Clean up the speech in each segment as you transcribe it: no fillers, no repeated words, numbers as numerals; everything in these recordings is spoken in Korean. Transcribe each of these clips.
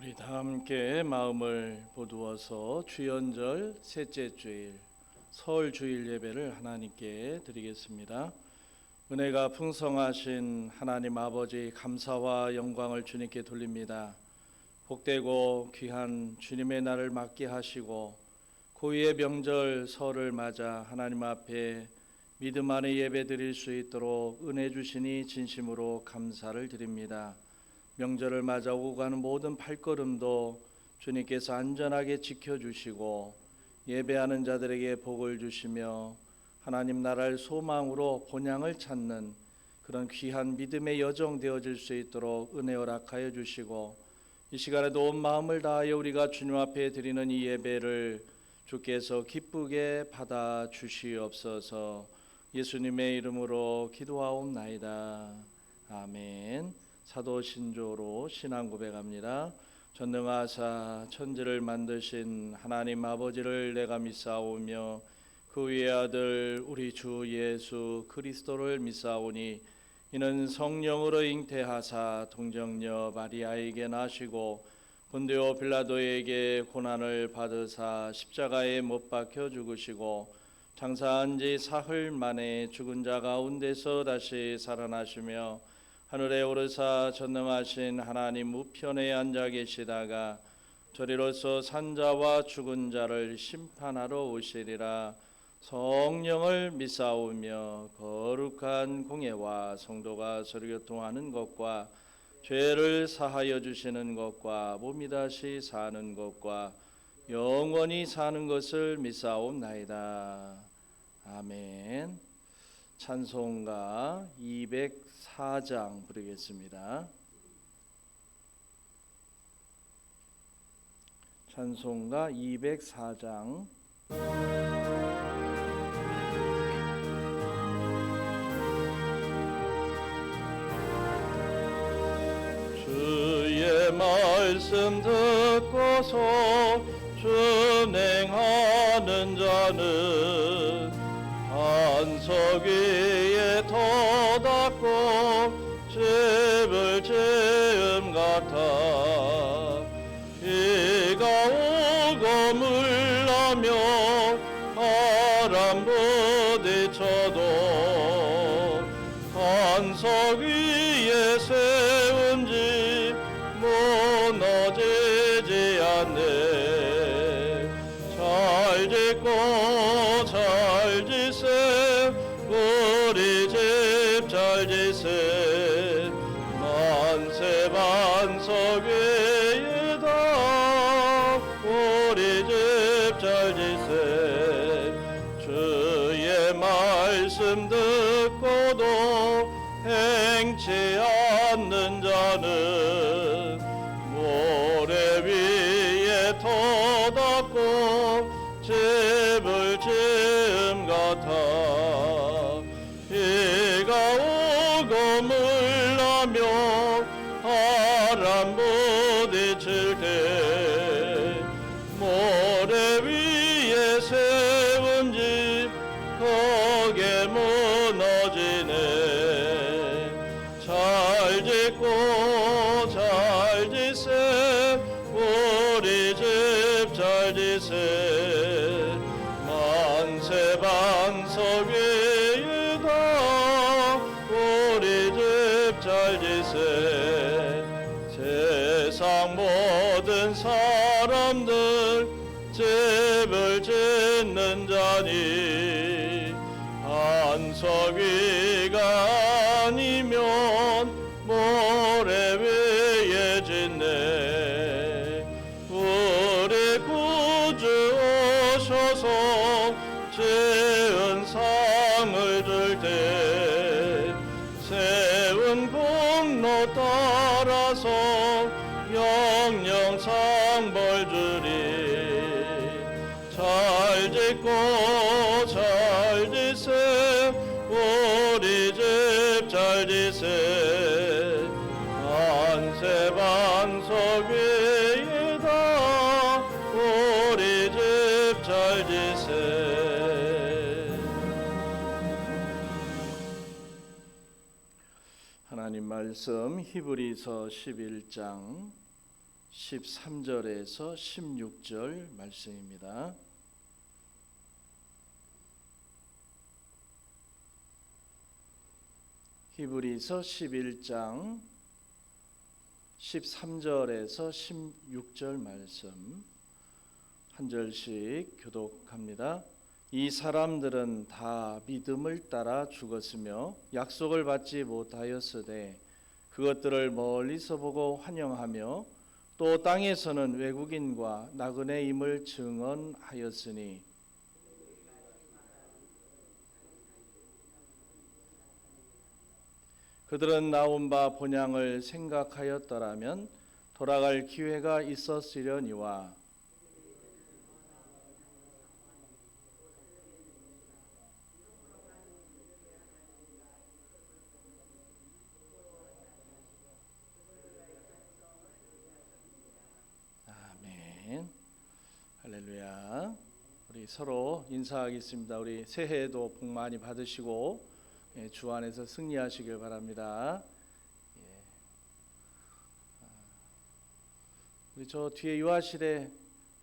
우리 다 함께 마음을 보두어서 주연절 셋째 주일 설 주일 예배를 하나님께 드리겠습니다. 은혜가 풍성하신 하나님 아버지, 감사와 영광을 주님께 돌립니다. 복되고 귀한 주님의 날을 맞게 하시고 고유의 명절 설을 맞아 하나님 앞에 믿음 안에 예배 드릴 수 있도록 은혜 주시니 진심으로 감사를 드립니다. 명절을 맞아 오고 가는 모든 발걸음도 주님께서 안전하게 지켜주시고 예배하는 자들에게 복을 주시며 하나님 나라를 소망으로 본향을 찾는 그런 귀한 믿음의 여정 되어질 수 있도록 은혜 허락하여 주시고, 이 시간에도 온 마음을 다하여 우리가 주님 앞에 드리는 이 예배를 주께서 기쁘게 받아 주시옵소서. 예수님의 이름으로 기도하옵나이다. 아멘. 사도신조로 신앙 고백합니다. 전능하사 천지를 만드신 하나님 아버지를 내가 믿사오며 그 위의 아들 우리 주 예수 그리스도를 믿사오니 이는 성령으로 잉태하사 동정녀 마리아에게 나시고 본디오 빌라도에게 고난을 받으사 십자가에 못 박혀 죽으시고 장사한 지 사흘 만에 죽은 자 가운데서 다시 살아나시며 하늘에 오르사 전능하신 하나님 우편에 앉아 계시다가 저리로서 산자와 죽은 자를 심판하러 오시리라. 성령을 믿사오며 거룩한 공예와 성도가 서로 교통하는 것과 죄를 사하여 주시는 것과 몸이 다시 사는 것과 영원히 사는 것을 믿사옵나이다. 아멘. 찬송가 204장 부르겠습니다. 찬송가 204장. 주의 말씀 듣고서 준행하는 자는 반석 위에 터닫고 집을 지음 같아. 비가 오고 물나며 바람 부딪혀도 반석 위에 세운 집 무너지지 않네. 잘 짓고 잘 지세 우리 집 잘 지세 만세 반석 위에다 우리 집 잘 지세. 주의 말씀 듣고도 행치 않는 자는 모래 위에 터닫고 집을 지음 같아. 비가 오고 물나며 바람 부딪힐 때 모래 위에 세운 집 거기에 무너지네. 잘 짓고 잘 지세 우리 집 잘 지세 만세 반석 위에다 우리 집 잘 지세. 세상 모든 사람들 집을 짓는 자니 반석 위가 아니면 모래 위에 짓네. 우리 구주 오셔서 지은 상을 줄 때 세운 공로 따라서 영영 상벌 주리. 잘 짓고 잘 지세 우리 집 잘 지세 만세 반석 위에다 우리 집 잘 지세. 하나님 말씀 히브리서 11장 13절에서 16절 말씀입니다. 히브리서 11장 13절에서 16절 말씀 한 절씩 교독합니다. 이 사람들은 다 믿음을 따라 죽었으며 약속을 받지 못하였으되 그것들을 멀리서 보고 환영하며 또 땅에서는 외국인과 나그네임을 증언하였으니 그들은 나온 바 본향을 생각하였더라면 돌아갈 기회가 있었으려니와 아멘. 할렐루야. 우리 서로 인사하겠습니다. 우리 새해에도 복 많이 받으시고 주 안에서 승리하시길 바랍니다. 우리 저 뒤에 유아실에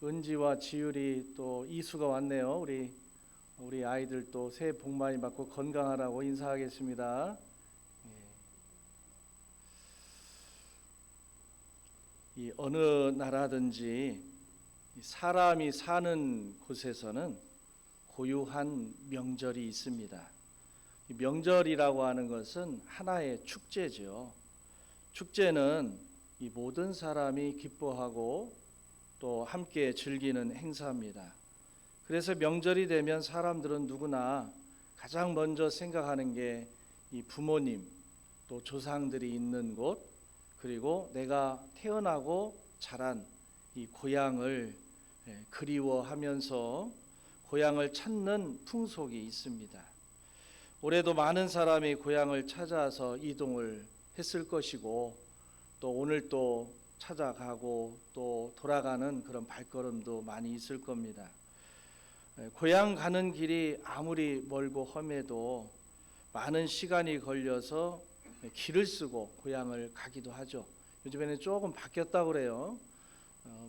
은지와 지율이 또 이수가 왔네요. 우리 아이들 또 새해 복 많이 받고 건강하라고 인사하겠습니다. 이 어느 나라든지 사람이 사는 곳에서는 고유한 명절이 있습니다. 이 명절이라고 하는 것은 하나의 축제죠. 축제는 이 모든 사람이 기뻐하고 또 함께 즐기는 행사입니다. 그래서 명절이 되면 사람들은 누구나 가장 먼저 생각하는 게 이 부모님 또 조상들이 있는 곳 그리고 내가 태어나고 자란 이 고향을 그리워하면서 고향을 찾는 풍속이 있습니다. 올해도 많은 사람이 고향을 찾아서 이동을 했을 것이고 또 오늘 또 찾아가고 또 돌아가는 그런 발걸음도 많이 있을 겁니다. 고향 가는 길이 아무리 멀고 험해도 많은 시간이 걸려서 길을 쓰고 고향을 가기도 하죠. 요즘에는 조금 바뀌었다고 그래요.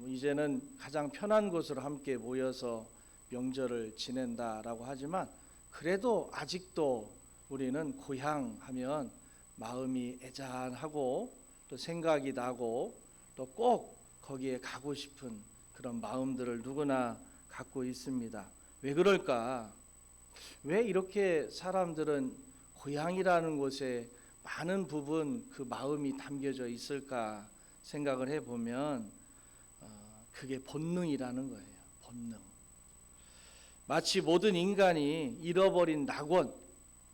이제는 가장 편한 곳으로 함께 모여서 명절을 지낸다라고 하지만 그래도 아직도 우리는 고향 하면 마음이 애잔하고 또 생각이 나고 또 꼭 거기에 가고 싶은 그런 마음들을 누구나 갖고 있습니다. 왜 그럴까? 왜 이렇게 사람들은 고향이라는 곳에 많은 부분 그 마음이 담겨져 있을까 생각을 해보면 그게 본능이라는 거예요. 본능. 마치 모든 인간이 잃어버린 낙원,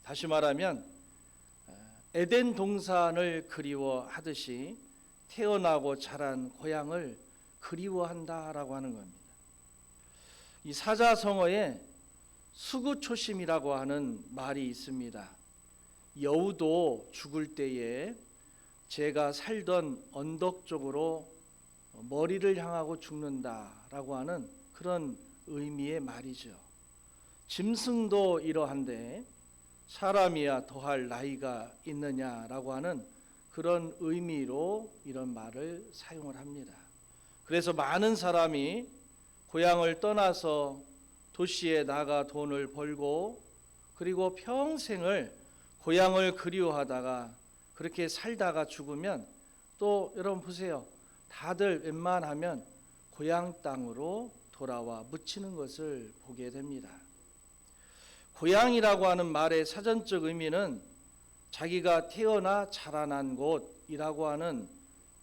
다시 말하면 에덴 동산을 그리워하듯이 태어나고 자란 고향을 그리워한다라고 하는 겁니다. 이 사자성어에 수구초심이라고 하는 말이 있습니다. 여우도 죽을 때에 제가 살던 언덕 쪽으로 머리를 향하고 죽는다라고 하는 그런 의미의 말이죠. 짐승도 이러한데 사람이야 더할 나이가 있느냐라고 하는 그런 의미로 이런 말을 사용을 합니다. 그래서 많은 사람이 고향을 떠나서 도시에 나가 돈을 벌고 그리고 평생을 고향을 그리워하다가 그렇게 살다가 죽으면 또 여러분 보세요. 다들 웬만하면 고향 땅으로 돌아와 묻히는 것을 보게 됩니다. 고향이라고 하는 말의 사전적 의미는 자기가 태어나 자라난 곳이라고 하는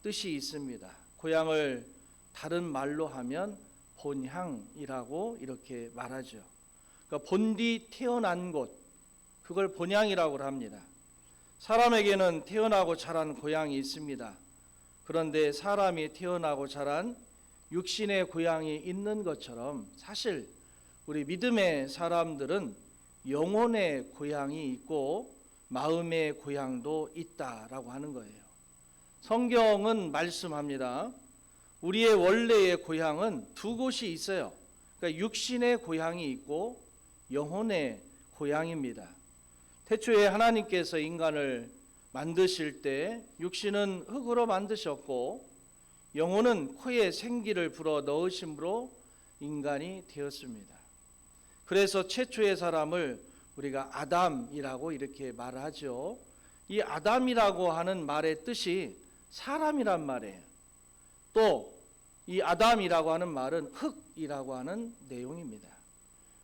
뜻이 있습니다. 고향을 다른 말로 하면 본향이라고 이렇게 말하죠. 그러니까 본디 태어난 곳, 그걸 본향이라고 합니다. 사람에게는 태어나고 자란 고향이 있습니다. 그런데 사람이 태어나고 자란 육신의 고향이 있는 것처럼 사실 우리 믿음의 사람들은 영혼의 고향이 있고 마음의 고향도 있다라고 하는 거예요. 성경은 말씀합니다. 우리의 원래의 고향은 두 곳이 있어요. 그러니까 육신의 고향이 있고 영혼의 고향입니다. 태초에 하나님께서 인간을 만드실 때 육신은 흙으로 만드셨고 영혼은 코에 생기를 불어 넣으심으로 인간이 되었습니다. 그래서 최초의 사람을 우리가 아담이라고 이렇게 말하죠. 이 아담이라고 하는 말의 뜻이 사람이란 말이에요. 또 이 아담이라고 하는 말은 흙이라고 하는 내용입니다.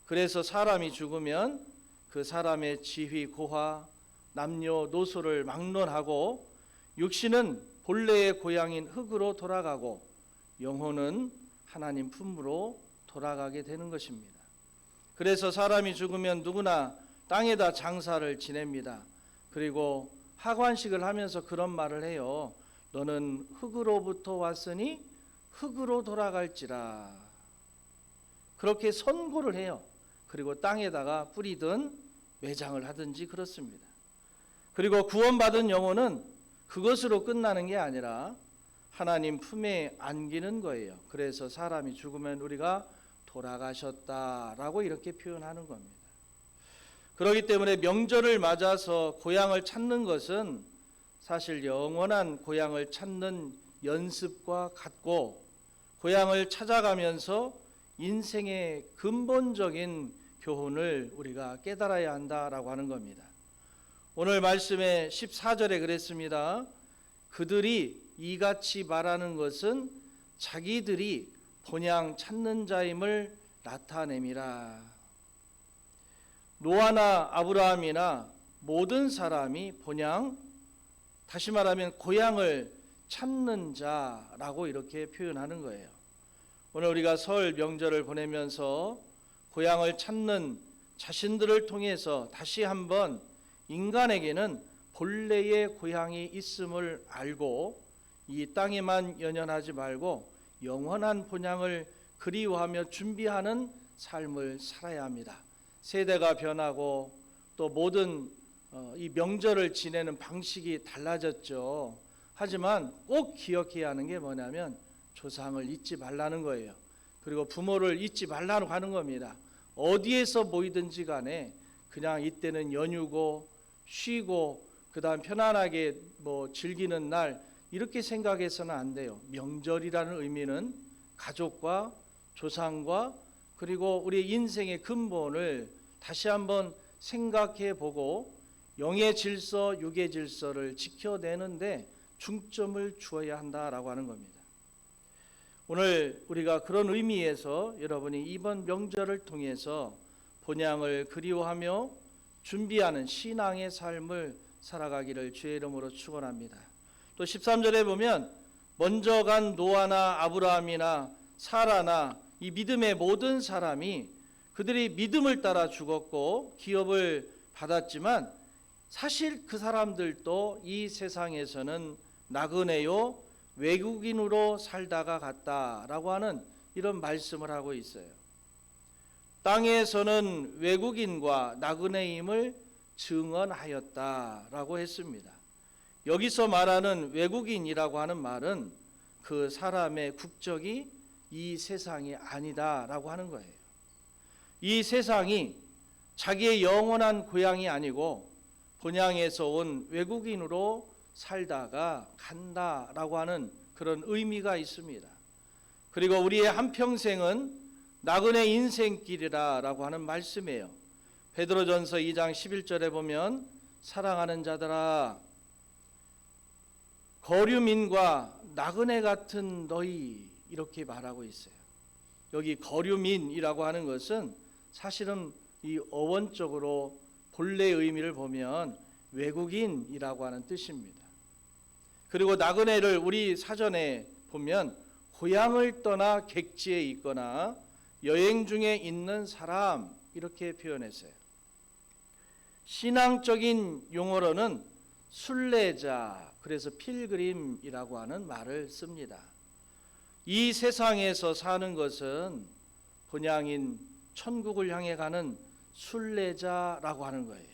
그래서 사람이 죽으면 그 사람의 지위, 고하, 남녀노소를 막론하고 육신은 본래의 고향인 흙으로 돌아가고 영혼은 하나님 품으로 돌아가게 되는 것입니다. 그래서 사람이 죽으면 누구나 땅에다 장사를 지냅니다. 그리고 하관식을 하면서 그런 말을 해요. 너는 흙으로부터 왔으니 흙으로 돌아갈지라. 그렇게 선고를 해요. 그리고 땅에다가 뿌리든 매장을 하든지 그렇습니다. 그리고 구원받은 영혼은 그것으로 끝나는 게 아니라 하나님 품에 안기는 거예요. 그래서 사람이 죽으면 우리가 돌아가셨다라고 이렇게 표현하는 겁니다. 그렇기 때문에 명절을 맞아서 고향을 찾는 것은 사실 영원한 고향을 찾는 연습과 같고, 고향을 찾아가면서 인생의 근본적인 교훈을 우리가 깨달아야 한다라고 하는 겁니다. 오늘 말씀의 14절에 그랬습니다. 그들이 이같이 말하는 것은 자기들이 본향 찾는 자임을 나타냄이라. 노아나 아브라함이나 모든 사람이 본향, 다시 말하면 고향을 찾는 자라고 이렇게 표현하는 거예요. 오늘 우리가 설 명절을 보내면서 고향을 찾는 자신들을 통해서 다시 한번 인간에게는 본래의 고향이 있음을 알고 이 땅에만 연연하지 말고 영원한 본향을 그리워하며 준비하는 삶을 살아야 합니다. 세대가 변하고 또 모든 이 명절을 지내는 방식이 달라졌죠. 하지만 꼭 기억해야 하는 게 뭐냐면 조상을 잊지 말라는 거예요. 그리고 부모를 잊지 말라고 하는 겁니다. 어디에서 모이든지 간에 그냥 이때는 연휴고 쉬고 그다음 편안하게 즐기는 날 이렇게 생각해서는 안 돼요. 명절이라는 의미는 가족과 조상과 그리고 우리 인생의 근본을 다시 한번 생각해 보고 영의 질서, 육의 질서를 지켜내는데 중점을 주어야 한다라고 하는 겁니다. 오늘 우리가 그런 의미에서 여러분이 이번 명절을 통해서 본향을 그리워하며 준비하는 신앙의 삶을 살아가기를 주의 이름으로 축원합니다. 또 13절에 보면 먼저 간 노아나 아브라함이나 사라나 이 믿음의 모든 사람이 그들이 믿음을 따라 죽었고 기업을 받았지만 사실 그 사람들도 이 세상에서는 나그네요 외국인으로 살다가 갔다라고 하는 이런 말씀을 하고 있어요. 땅에서는 외국인과 나그네임을 증언하였다라고 했습니다. 여기서 말하는 외국인이라고 하는 말은 그 사람의 국적이 이 세상이 아니다라고 하는 거예요. 이 세상이 자기의 영원한 고향이 아니고 본향에서 온 외국인으로 살다가 간다라고 하는 그런 의미가 있습니다. 그리고 우리의 한평생은 나그네 인생길이라고 하는 말씀이에요. 베드로전서 2장 11절에 보면 사랑하는 자들아 거류민과 나그네 같은 너희 이렇게 말하고 있어요. 여기 거류민이라고 하는 것은 사실은 이 어원적으로 본래의 의미를 보면 외국인이라고 하는 뜻입니다. 그리고 나그네를 우리 사전에 보면 고향을 떠나 객지에 있거나 여행 중에 있는 사람 이렇게 표현했어요. 신앙적인 용어로는 순례자, 그래서 필그림이라고 하는 말을 씁니다. 이 세상에서 사는 것은 본향인 천국을 향해 가는 순례자라고 하는 거예요.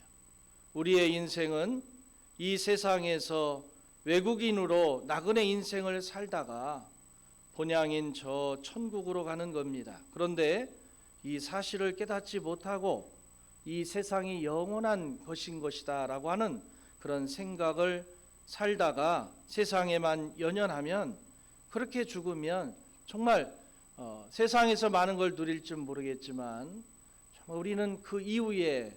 우리의 인생은 이 세상에서 외국인으로 나그네 인생을 살다가 본향인 저 천국으로 가는 겁니다. 그런데 이 사실을 깨닫지 못하고 이 세상이 영원한 것인 것이다라고 하는 그런 생각을 살다가 세상에만 연연하면 그렇게 죽으면 정말 세상에서 많은 걸 누릴 줄 모르겠지만 정말 우리는 그 이후에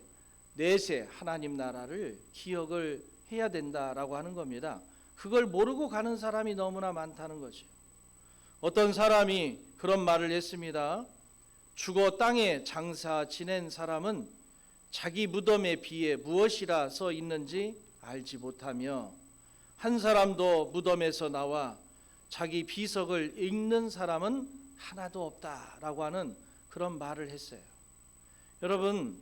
내세 하나님 나라를 기억을 해야 된다라고 하는 겁니다. 그걸 모르고 가는 사람이 너무나 많다는 거죠. 어떤 사람이 그런 말을 했습니다. 죽어 땅에 장사 지낸 사람은 자기 무덤에 비해 무엇이라 써 있는지 알지 못하며 한 사람도 무덤에서 나와 자기 비석을 읽는 사람은 하나도 없다라고 하는 그런 말을 했어요. 여러분,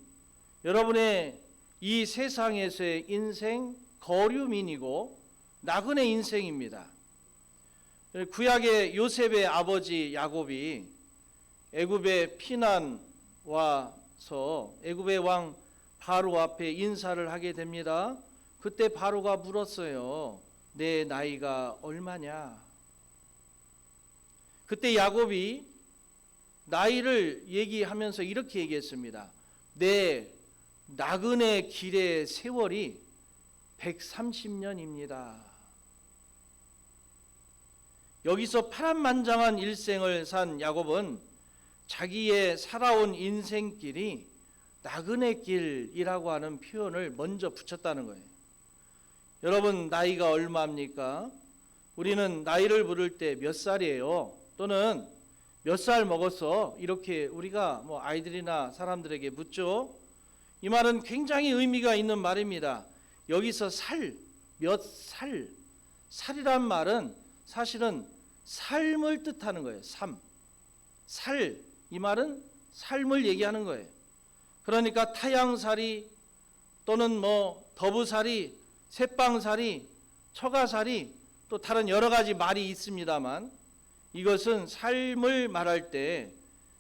여러분의 이 세상에서의 인생 거류민이고 나그네 인생입니다. 구약의 요셉의 아버지 야곱이 애굽에 피난 와서 애굽의 왕 바로 앞에 인사를 하게 됩니다. 그때 바로가 물었어요. 내 나이가 얼마냐? 그때 야곱이 나이를 얘기하면서 이렇게 얘기했습니다. 내 나그네 길의 세월이 130년입니다. 여기서 파란만장한 일생을 산 야곱은 자기의 살아온 인생길이 나그네 길이라고 하는 표현을 먼저 붙였다는 거예요. 여러분 나이가 얼마입니까? 우리는 나이를 물을 때 몇 살이에요? 또는 몇 살 먹었어? 이렇게 우리가 아이들이나 사람들에게 묻죠. 이 말은 굉장히 의미가 있는 말입니다. 여기서 몇 살, 살이란 말은 사실은 삶을 뜻하는 거예요. 이 말은 삶을 얘기하는 거예요. 그러니까 타양살이 또는 더부살이, 새빵살이, 처가살이 또 다른 여러 가지 말이 있습니다만 이것은 삶을 말할 때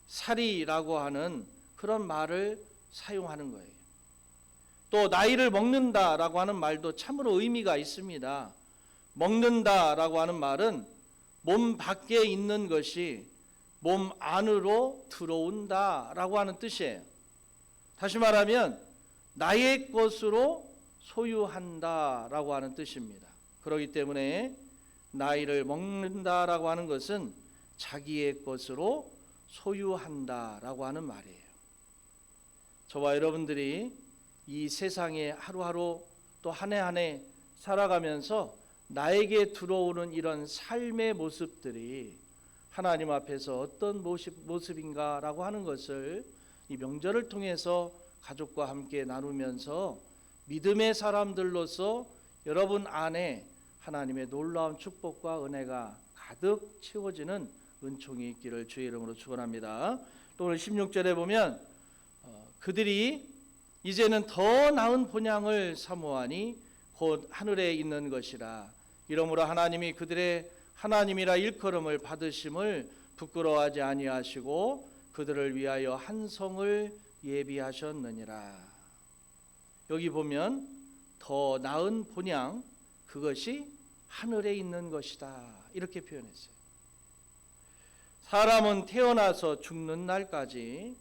살이라고 하는 그런 말을 사용하는 거예요. 또 나이를 먹는다라고 하는 말도 참으로 의미가 있습니다. 먹는다라고 하는 말은 몸 밖에 있는 것이 몸 안으로 들어온다라고 하는 뜻이에요. 다시 말하면 나의 것으로 소유한다라고 하는 뜻입니다. 그렇기 때문에 나이를 먹는다라고 하는 것은 자기의 것으로 소유한다라고 하는 말이에요. 저와 여러분들이 이 세상에 하루하루 또 한 해 한 해 살아가면서 나에게 들어오는 이런 삶의 모습들이 하나님 앞에서 어떤 모습인가라고 하는 것을 이 명절을 통해서 가족과 함께 나누면서 믿음의 사람들로서 여러분 안에 하나님의 놀라운 축복과 은혜가 가득 채워지는 은총이 있기를 주의 이름으로 축원합니다. 또 오늘 16절에 보면 그들이 이제는 더 나은 본향을 사모하니 곧 하늘에 있는 것이라. 이러므로 하나님이 그들의 하나님이라 일컬음을 받으심을 부끄러워하지 아니하시고 그들을 위하여 한 성을 예비하셨느니라. 여기 보면 더 나은 본향, 그것이 하늘에 있는 것이다, 이렇게 표현했어요. 사람은 태어나서 죽는 날까지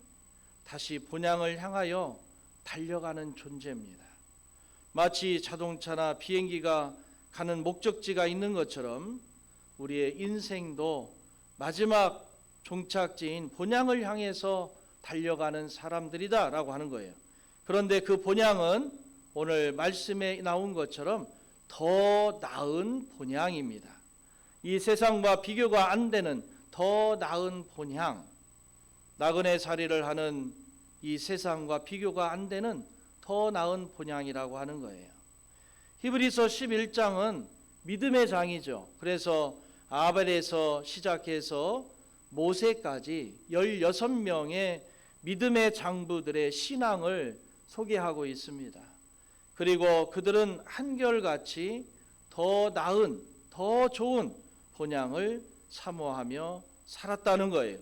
다시 본향을 향하여 달려가는 존재입니다. 마치 자동차나 비행기가 가는 목적지가 있는 것처럼 우리의 인생도 마지막 종착지인 본향을 향해서 달려가는 사람들이다라고 하는 거예요. 그런데 그 본향은 오늘 말씀에 나온 것처럼 더 나은 본향입니다. 이 세상과 비교가 안 되는 더 나은 본향, 나그네 살이를 하는 이 세상과 비교가 안 되는 더 나은 본향이라고 하는 거예요. 히브리서 11장은 믿음의 장이죠. 그래서 아벨에서 시작해서 모세까지 16명의 믿음의 장부들의 신앙을 소개하고 있습니다. 그리고 그들은 한결같이 더 나은, 더 좋은 본향을 사모하며 살았다는 거예요.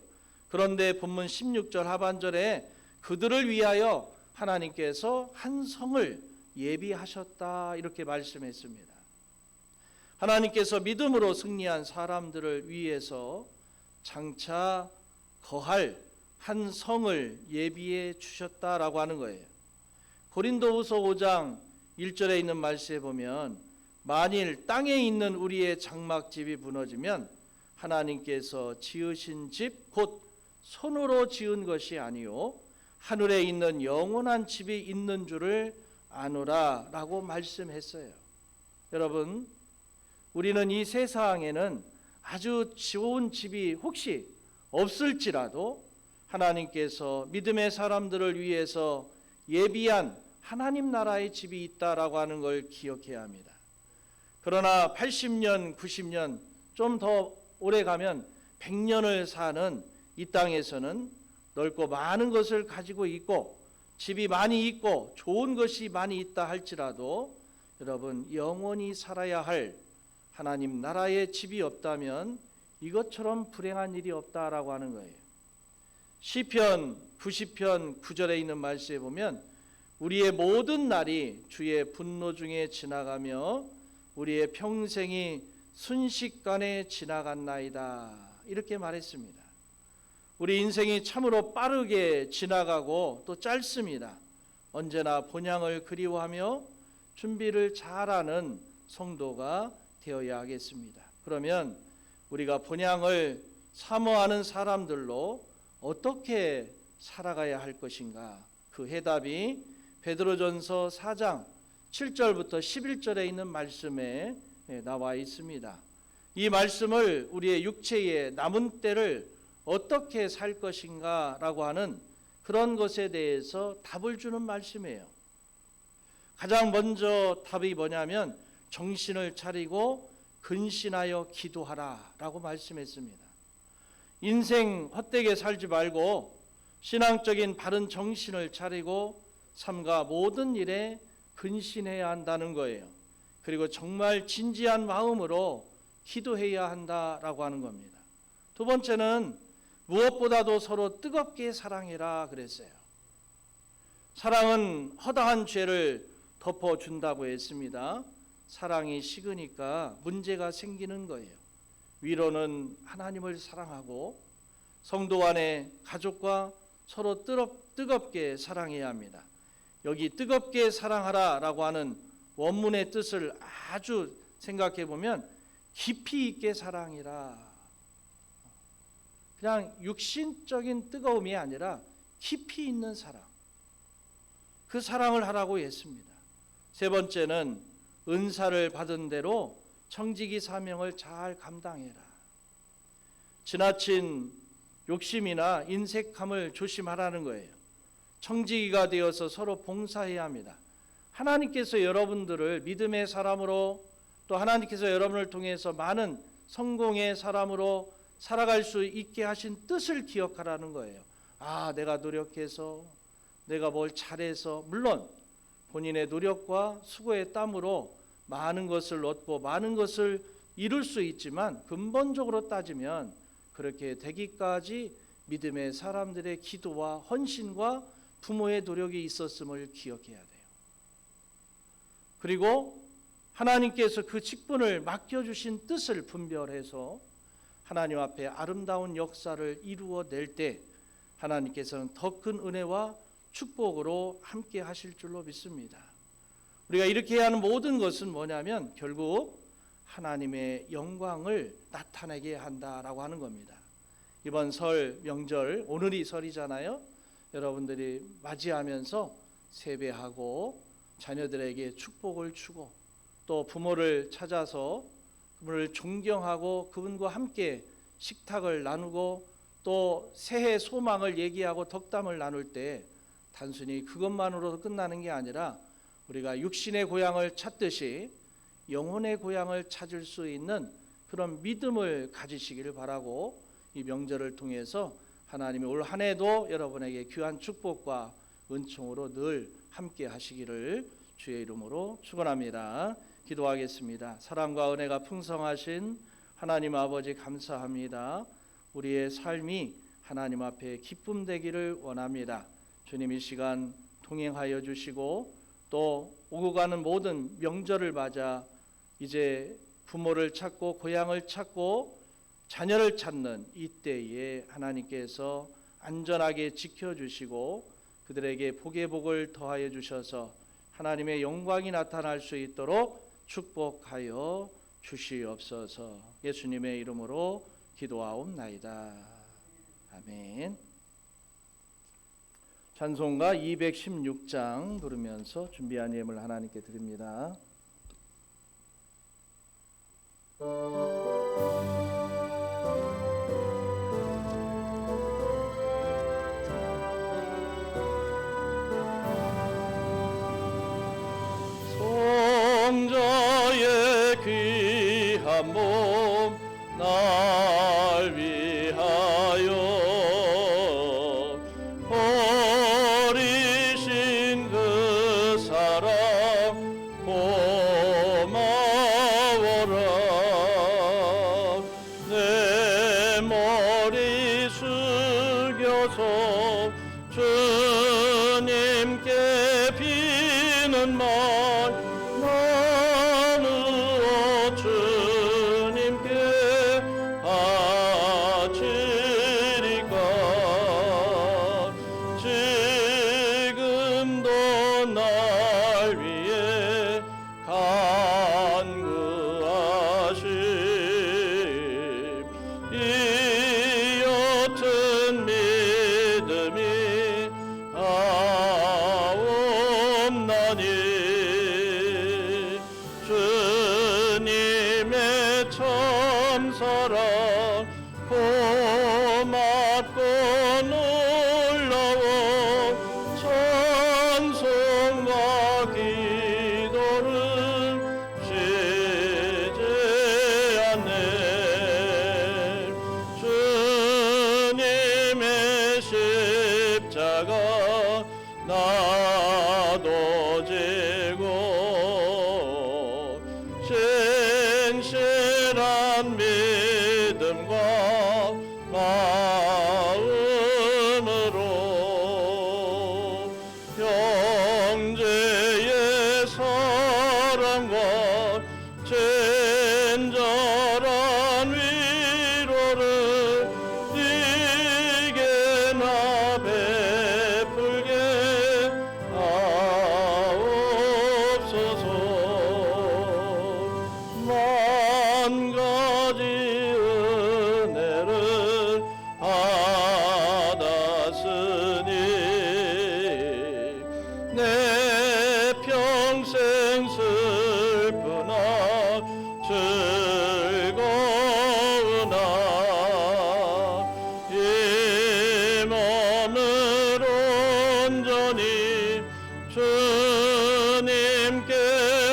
그런데 본문 16절 하반절에 그들을 위하여 하나님께서 한 성을 예비하셨다, 이렇게 말씀했습니다. 하나님께서 믿음으로 승리한 사람들을 위해서 장차 거할 한 성을 예비해 주셨다라고 하는 거예요. 고린도후서 5장 1절에 있는 말씀에 보면 만일 땅에 있는 우리의 장막집이 무너지면 하나님께서 지으신 집 곧 손으로 지은 것이 아니요 하늘에 있는 영원한 집이 있는 줄을 아노라 라고 말씀했어요. 여러분, 우리는 이 세상에는 아주 좋은 집이 혹시 없을지라도 하나님께서 믿음의 사람들을 위해서 예비한 하나님 나라의 집이 있다라고 하는 걸 기억해야 합니다. 그러나 80년, 90년, 좀 더 오래 가면 100년을 사는 이 땅에서는 넓고 많은 것을 가지고 있고 집이 많이 있고 좋은 것이 많이 있다 할지라도 여러분, 영원히 살아야 할 하나님 나라의 집이 없다면 이것처럼 불행한 일이 없다라고 하는 거예요. 시편 90편 9절에 있는 말씀에 보면 우리의 모든 날이 주의 분노 중에 지나가며 우리의 평생이 순식간에 지나갔나이다 이렇게 말했습니다. 우리 인생이 참으로 빠르게 지나가고 또 짧습니다. 언제나 본향을 그리워하며 준비를 잘하는 성도가 되어야 하겠습니다. 그러면 우리가 본향을 사모하는 사람들로 어떻게 살아가야 할 것인가? 그 해답이 베드로전서 4장 7절부터 11절에 있는 말씀에 나와 있습니다. 이 말씀을 우리의 육체의 남은 때를 어떻게 살 것인가 라고 하는 그런 것에 대해서 답을 주는 말씀이에요. 가장 먼저 답이 뭐냐면 정신을 차리고 근신하여 기도하라 라고 말씀했습니다. 인생 헛되게 살지 말고 신앙적인 바른 정신을 차리고 삶과 모든 일에 근신해야 한다는 거예요. 그리고 정말 진지한 마음으로 기도해야 한다라고 하는 겁니다. 두 번째는 무엇보다도 서로 뜨겁게 사랑해라 그랬어요. 사랑은 허다한 죄를 덮어준다고 했습니다. 사랑이 식으니까 문제가 생기는 거예요. 위로는 하나님을 사랑하고 성도 안에 가족과 서로 뜨겁게 사랑해야 합니다. 여기 뜨겁게 사랑하라 라고 하는 원문의 뜻을 아주 생각해 보면 깊이 있게 사랑이라. 그냥 육신적인 뜨거움이 아니라 깊이 있는 사랑. 그 사랑을 하라고 했습니다. 세 번째는 은사를 받은 대로 청지기 사명을 잘 감당해라. 지나친 욕심이나 인색함을 조심하라는 거예요. 청지기가 되어서 서로 봉사해야 합니다. 하나님께서 여러분들을 믿음의 사람으로 또 하나님께서 여러분을 통해서 많은 성공의 사람으로 살아갈 수 있게 하신 뜻을 기억하라는 거예요. 아, 내가 노력해서 내가 뭘 잘해서 물론 본인의 노력과 수고의 땀으로 많은 것을 얻고 많은 것을 이룰 수 있지만 근본적으로 따지면 그렇게 되기까지 믿음의 사람들의 기도와 헌신과 부모의 노력이 있었음을 기억해야 돼요. 그리고 하나님께서 그 직분을 맡겨주신 뜻을 분별해서 하나님 앞에 아름다운 역사를 이루어낼 때 하나님께서는 더 큰 은혜와 축복으로 함께 하실 줄로 믿습니다. 우리가 이렇게 해야 하는 모든 것은 뭐냐면 결국 하나님의 영광을 나타내게 한다라고 하는 겁니다. 이번 설 명절, 오늘이 설이잖아요. 여러분들이 맞이하면서 세배하고 자녀들에게 축복을 주고 또 부모를 찾아서 그분을 존경하고 그분과 함께 식탁을 나누고 또 새해 소망을 얘기하고 덕담을 나눌 때 단순히 그것만으로 끝나는 게 아니라 우리가 육신의 고향을 찾듯이 영혼의 고향을 찾을 수 있는 그런 믿음을 가지시기를 바라고 이 명절을 통해서 하나님이 올 한 해도 여러분에게 귀한 축복과 은총으로 늘 함께 하시기를 주의 이름으로 축원합니다. 기도하겠습니다. 사랑과 은혜가 풍성하신 하나님 아버지 감사합니다. 우리의 삶이 하나님 앞에 기쁨 되기를 원합니다. 주님 이 시간 동행하여 주시고 또 오고 가는 모든 명절을 맞아 이제 부모를 찾고 고향을 찾고 자녀를 찾는 이때에 하나님께서 안전하게 지켜주시고 그들에게 복의 복을 더하여 주셔서 하나님의 영광이 나타날 수 있도록 축복하여 주시옵소서. 예수님의 이름으로 기도하옵나이다. 아멘. 찬송가 216장 부르면서 준비한 예물 하나님께 드립니다. 성자의 귀한 몸 날 위하여 버리신 그 사랑 고마워라. 내 머리 숙여서 주님께 비는 말 나누어 주님께 바치리까. 지금도 날 위해 간구하심 이 옅은 믿음이 하옵나니 주님의 참사랑 고맙고 놀라워 찬송과 기도를 쉬지 않네. 주님의 십자가 나도 지고 신실한 믿음과 마음으로 형제의 사랑과 친절한 위로를 네게 나 베풀게 하옵소서. 만 가지 은혜를 받았으니 내 평생 슬프나 즐거우나 이 몸을 온전히 주님께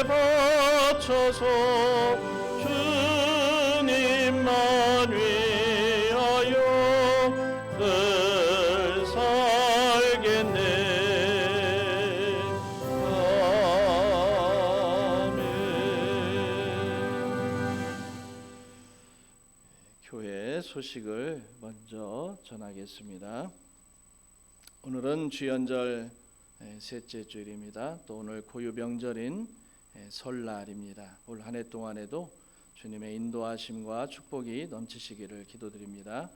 바쳐서 주님만 위하여 늘 살겠네. 아멘. 교회 소식을 먼저 전하겠습니다. 오늘은 주연절 셋째 주일입니다. 또 오늘 고유명절인 설날입니다. 올 한 해 동안에도 주님의 인도하심과 축복이 넘치시기를 기도드립니다.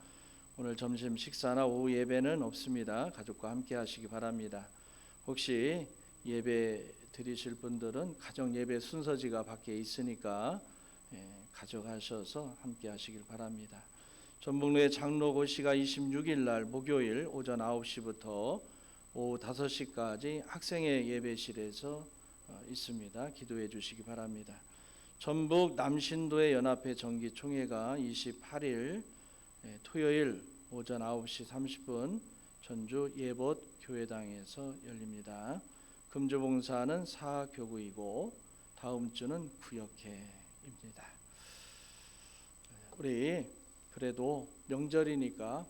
오늘 점심 식사나 오후 예배는 없습니다. 가족과 함께 하시기 바랍니다. 혹시 예배 드리실 분들은 가정 예배 순서지가 밖에 있으니까 가져가셔서 함께 하시길 바랍니다. 전북로의 장로고시가 26일 날 목요일 오전 9시부터 오후 5시까지 학생회 예배실에서 있습니다. 기도해 주시기 바랍니다. 전북 남신도의 연합회 정기총회가 28일 토요일 오전 9시 30분 전주 예봇 교회당에서 열립니다. 금주봉사는 사교구이고 다음 주는 구역회입니다. 우리 그래도 명절이니까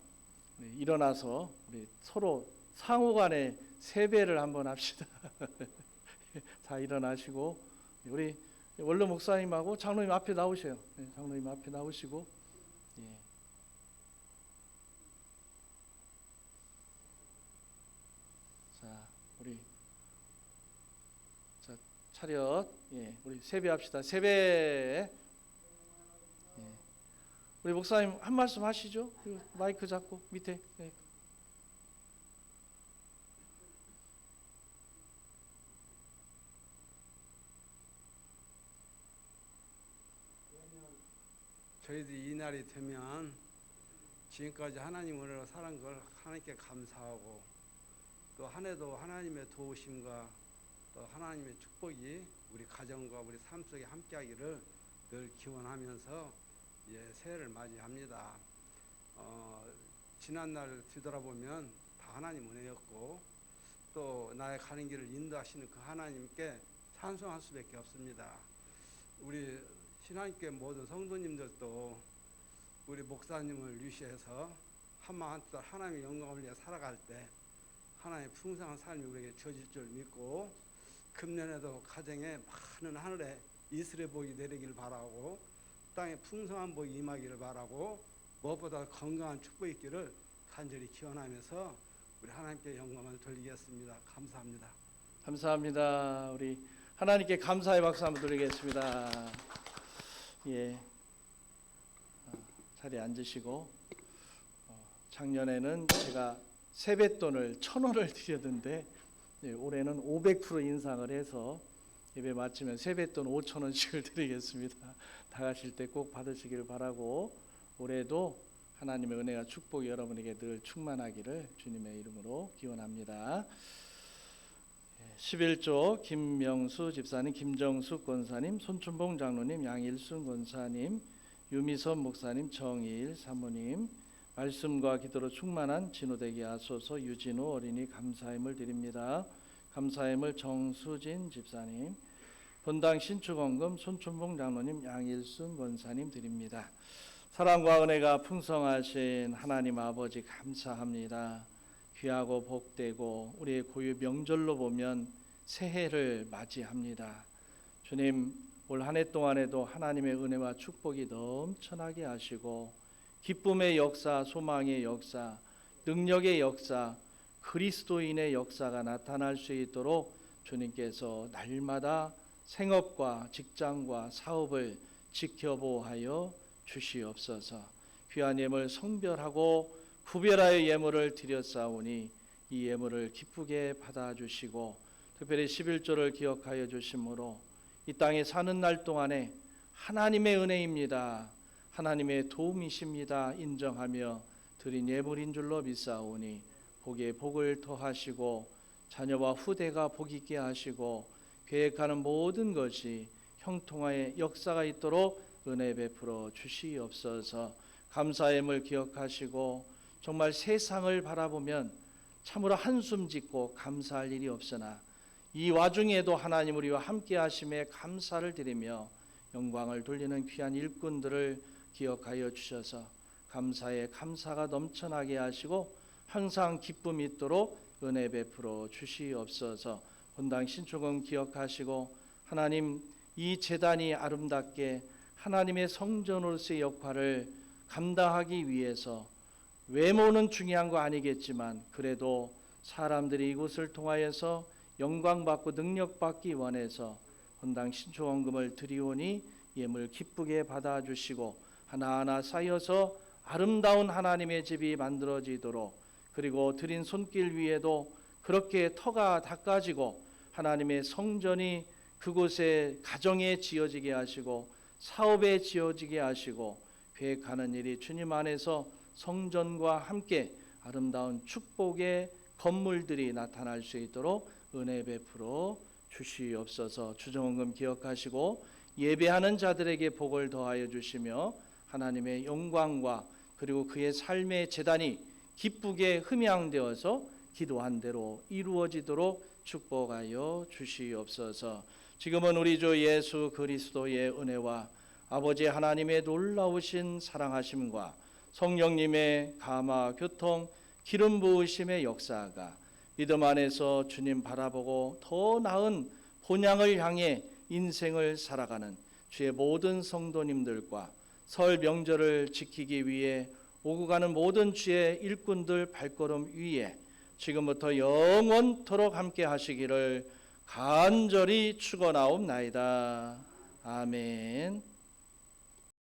일어나서 우리 서로 상호간에 세배를 한번 합시다. 다 일어나시고 우리 원로 목사님하고 장로님 앞에 나오셔요. 장로님 앞에 나오시고 자 우리 자 차렷 우리 세배합시다. 세배. 우리 목사님 한 말씀 하시죠. 마이크 잡고 밑에. 저희들이 이 날이 되면 지금까지 하나님 은혜로 살은 걸 하나님께 감사하고 또 한 해도 하나님의 도우심과 또 하나님의 축복이 우리 가정과 우리 삶 속에 함께하기를 늘 기원하면서 새해를 맞이합니다. 지난날 뒤돌아보면 다 하나님 은혜였고 또 나의 가는 길을 인도하시는 그 하나님께 찬송할 수밖에 없습니다. 우리 신앙교회 모든 성도님들도 우리 목사님을 위시해서 한마음 한뜻 하나님의 영광을 위해 살아갈 때 하나님의 풍성한 삶이 우리에게 주어질 줄 믿고 금년에도 가정에 많은 하늘에 이슬의 복이 내리기를 바라고 땅에 풍성한 복이 임하기를 바라고 무엇보다 건강한 축복이 있기를 간절히 기원하면서 우리 하나님께 영광을 돌리겠습니다. 감사합니다. 감사합니다. 우리 하나님께 감사의 박수 한번 드리겠습니다. 예, 자리에 앉으시고 작년에는 제가 세뱃돈을 1,000원을 드렸는데 올해는 500% 인상을 해서 예배 마치면 세뱃돈 5,000원씩을 드리겠습니다. 다 가실 때 꼭 받으시길 바라고 올해도 하나님의 은혜와 축복이 여러분에게 늘 충만하기를 주님의 이름으로 기원합니다. 11조 김명수 집사님, 김정숙 권사님, 손춘봉 장로님, 양일순 권사님, 유미선 목사님, 정일 사모님, 말씀과 기도로 충만한 진호되게 하소서. 유진우 어린이 감사함을 드립니다. 감사함을 정수진 집사님, 본당 신축원금 손춘봉 장로님, 양일순 권사님 드립니다. 사랑과 은혜가 풍성하신 하나님 아버지 감사합니다. 귀하고 복되고 우리의 고유 명절로 보면 새해를 맞이합니다. 주님, 올 한 해 동안에도 하나님의 은혜와 축복이 넘쳐나게 하시고 기쁨의 역사, 소망의 역사, 능력의 역사, 그리스도인의 역사가 나타날 수 있도록 주님께서 날마다 생업과 직장과 사업을 지켜보하여 주시옵소서. 귀한 예물 성별하고 구별하여 예물을 드렸사오니 이 예물을 기쁘게 받아주시고 특별히 11조를 기억하여 주심으로 이 땅에 사는 날 동안에 하나님의 은혜입니다, 하나님의 도움이십니다 인정하며 드린 예물인 줄로 믿사오니 복에 복을 더하시고 자녀와 후대가 복 있게 하시고 계획하는 모든 것이 형통하의 역사가 있도록 은혜 베풀어 주시옵소서. 감사의 예물 기억하시고 정말 세상을 바라보면 참으로 한숨 짓고 감사할 일이 없으나 이 와중에도 하나님 우리와 함께 하심에 감사를 드리며 영광을 돌리는 귀한 일꾼들을 기억하여 주셔서 감사에 감사가 넘쳐나게 하시고 항상 기쁨이 있도록 은혜 베풀어 주시옵소서. 본당 신축은 기억하시고 하나님 이 제단이 아름답게 하나님의 성전으로서의 역할을 감당하기 위해서 외모는 중요한 거 아니겠지만 그래도 사람들이 이곳을 통하여서 영광받고 능력받기 원해서 본당 신초원금을 드리오니 예물 기쁘게 받아주시고 하나하나 쌓여서 아름다운 하나님의 집이 만들어지도록 그리고 드린 손길 위에도 그렇게 터가 닦아지고 하나님의 성전이 그곳에 가정에 지어지게 하시고 사업에 지어지게 하시고 계획하는 일이 주님 안에서 성전과 함께 아름다운 축복의 건물들이 나타날 수 있도록 은혜 베풀어 주시옵소서. 주정원금 기억하시고 예배하는 자들에게 복을 더하여 주시며 하나님의 영광과 그리고 그의 삶의 제단이 기쁘게 흠양되어서 기도한 대로 이루어지도록 축복하여 주시옵소서. 지금은 우리 주 예수 그리스도의 은혜와 아버지 하나님의 놀라우신 사랑하심과 성령님의 감화 교통 기름 부으심의 역사가 믿음 안에서 주님 바라보고 더 나은 본향을 향해 인생을 살아가는 주의 모든 성도님들과 설 명절을 지키기 위해 오고 가는 모든 주의 일꾼들 발걸음 위에 지금부터 영원토록 함께 하시기를 간절히 축원하옵나이다. 아멘.